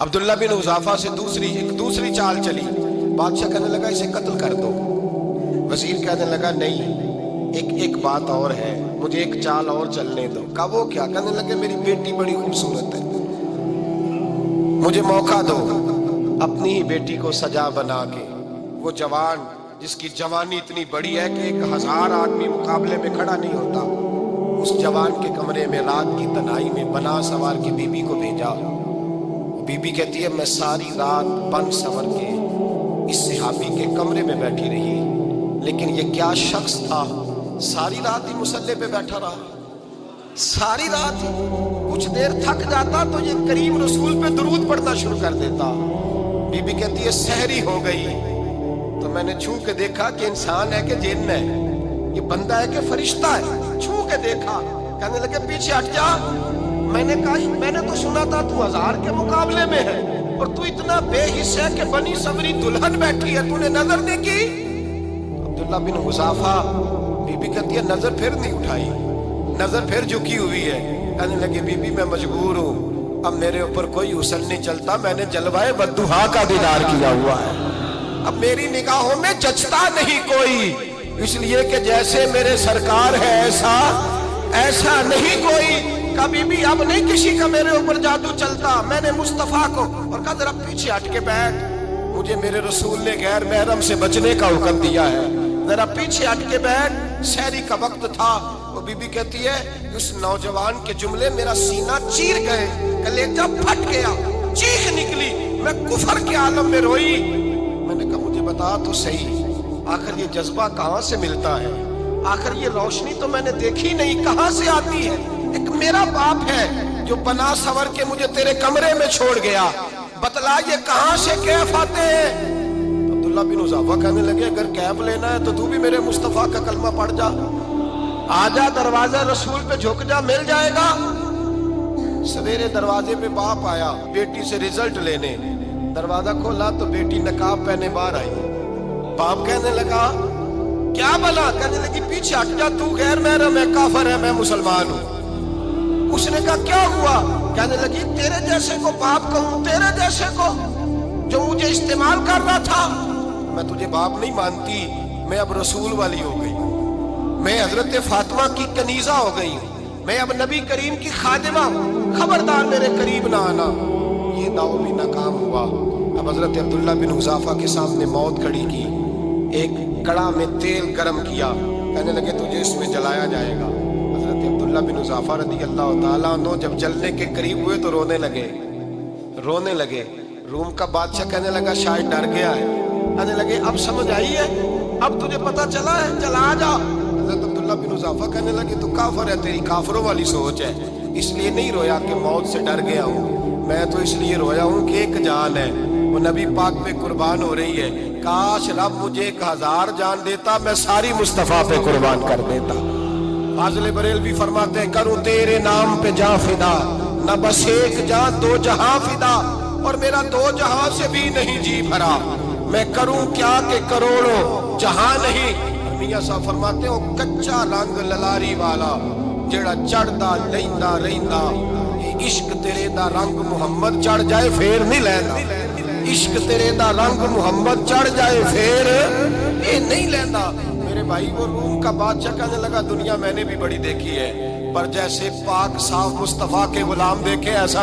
عبداللہ بن حذافہ سے دوسری چال چلی. بادشاہ کہنے لگا اسے قتل کر دو. وزیر کہنے لگا نہیں، ایک بات اور ہے، مجھے ایک چال اور چلنے دو. کہا وہ کیا؟ کہنے لگے میری بیٹی بڑی خوبصورت ہے، مجھے موقع دو اپنی ہی بیٹی کو سجا بنا کے. وہ جوان جس کی جوانی اتنی بڑی ہے کہ 1000 آدمی مقابلے میں کھڑا نہیں ہوتا، اس جوان کے کمرے میں رات کی تنہائی میں بنا سوار کے بی بی کو بھیجا. بی بی کہتی ہے میں ساری رات بن سور کے اس صحابی کے کمرے میں بیٹھی رہی، لیکن یہ کیا شخص تھا، ساری رات ہی مسلح پہ بیٹھا رہا، ساری رات ہی. کچھ دیر تھک جاتا تو یہ کریم رسول پہ درود پڑھنا شروع کر دیتا. بی بی کہتی ہے سحری ہو گئی تو میں نے چھو کے دیکھا کہ انسان ہے کہ جن ہے، یہ بندہ ہے کہ فرشتہ ہے. چھو کے دیکھا، کہنے لگے پیچھے ہٹ جا. میں نے کہا میں نے تو سنا تھا تو 1000 کے مقابلے میں ہے اور تو اتنا بے حس ہے کہ بنی سوری دلہن بیٹھی ہے، تو نے نظر نہیں کی. عبداللہ بن حذافہ، بی بی کہتی ہے نظر پھر نہیں اٹھائی، نظر پھر جھکی ہوئی ہے. کہنے لگے بی بی میں مجبور ہوں، اب میرے اوپر کوئی حسن نہیں چلتا، میں نے جلوائے والضحیٰ کا دیدار کیا ہوا ہے، اب میری نگاہوں میں جچتا نہیں کوئی، اس لیے کہ جیسے میرے سرکار ہے ایسا نہیں کوئی. کبھی بھی اب نہیں کسی کا میرے اوپر جادو چلتا. میں نے مصطفیٰ کو اور کہا ذرا پیچھے ہٹ کے بیٹھ، مجھے میرے رسول نے غیر محرم سے بچنے کا حکم دیا ہے، ذرا پیچھے ہٹ کے بیٹھ. سحری کا وقت تھا. وہ بی بی کہتی ہے اس نوجوان کے جملے میرا سینہ چیر گئے، کلیجہ پھٹ گیا، چیخ نکلی، میں کفر کے عالم میں روئی. میں نے کہا مجھے بتا تو صحیح، آخر یہ جذبہ کہاں سے ملتا ہے، آخر یہ روشنی تو میں نے دیکھی نہیں، کہاں سے آتی ہے؟ ایک میرا باپ ہے جو بنا سور کے مجھے تیرے کمرے میں چھوڑ گیا، بتلا یہ کہاں سے کیف آتے ہیں؟ عبداللہ بن حذافہ کہنے لگے اگر کیف لینا ہے تو تو بھی میرے مصطفیٰ کا کلمہ پڑھ جا، آجا دروازہ رسول پہ جھک جا، مل جائے گا. سویرے دروازے پہ باپ آیا بیٹی سے رزلٹ لینے، دروازہ کھولا تو بیٹی نقاب پہنے باہر آئی. باپ کہنے لگا کیا بنا؟ کہنے لگی پیچھے ہٹ جا، تو غیر محرم ہے، کافر ہے، میں مسلمان ہوں. اس نے کہا کیا ہوا؟ کہنے لگی تیرے جیسے کو باپ کہوں، تیرے جیسے کو جو مجھے استعمال کر رہا تھا. میں تجھے باپ نہیں مانتی، میں اب رسول والی ہو گئی، میں حضرت فاطمہ کی کنیزہ ہو گئی، میں اب نبی کریم کی خادمہ ہوں، خبردار میرے قریب نہ آنا. یہ داؤ بھی ناکام ہوا. اب حضرت عبداللہ بن حذافہ کے سامنے موت کھڑی کی، ایک کڑا میں تیل گرم کیا، کہنے لگے تجھے اس میں جلایا جائے گا. حضرت عبداللہ بن حذافہ رضی اللہ تعالیٰ عنہ جب جلنے کے قریب ہوئے تو رونے لگے. روم کا بادشاہ کہنے لگا شاید ڈر گیا ہے. کہنے لگے اب سمجھ آئی ہے، اب تجھے پتا چلا ہے، چلا آ جا. حضرت عبداللہ بن حذافہ کہنے لگے تو کافر ہے، تیری کافروں والی سوچ ہے، اس لیے نہیں رویا کہ موت سے ڈر گیا ہوں، میں تو اس لیے رویا ہوں کہ ایک جان ہے وہ نبی پاک پہ قربان ہو رہی ہے. کاش رب مجھے 1000 جان دیتا، میں ساری مصطفیٰ پہ قربان کر دیتا. فاضل بریلوی فرماتے ہیں کروں تیرے نام پہ جاں فدا، نہ بس ایک جاں 2 جہاں فدا، اور میرا 2 جہاں سے بھی نہیں جی بھرا، میں کروں کیا کہ کروڑوں جہاں نہیں. میاں صاحب فرماتے ہیں کچا رنگ للاری والا جڑا چڑھدا لیندا رہندا، عشق تیرے دا رنگ محمد چڑھ جائے پھر نہیں لینا، عشق تیرے دا رنگ محمد چڑھ جائے پھر یہ نہیں لینا. میرے بھائی وہ روم کا بادشاہ کہنے لگا دنیا میں نے بھی بڑی دیکھی ہے، پر جیسے پاک صاف مصطفیٰ کے غلام دیکھے ایسا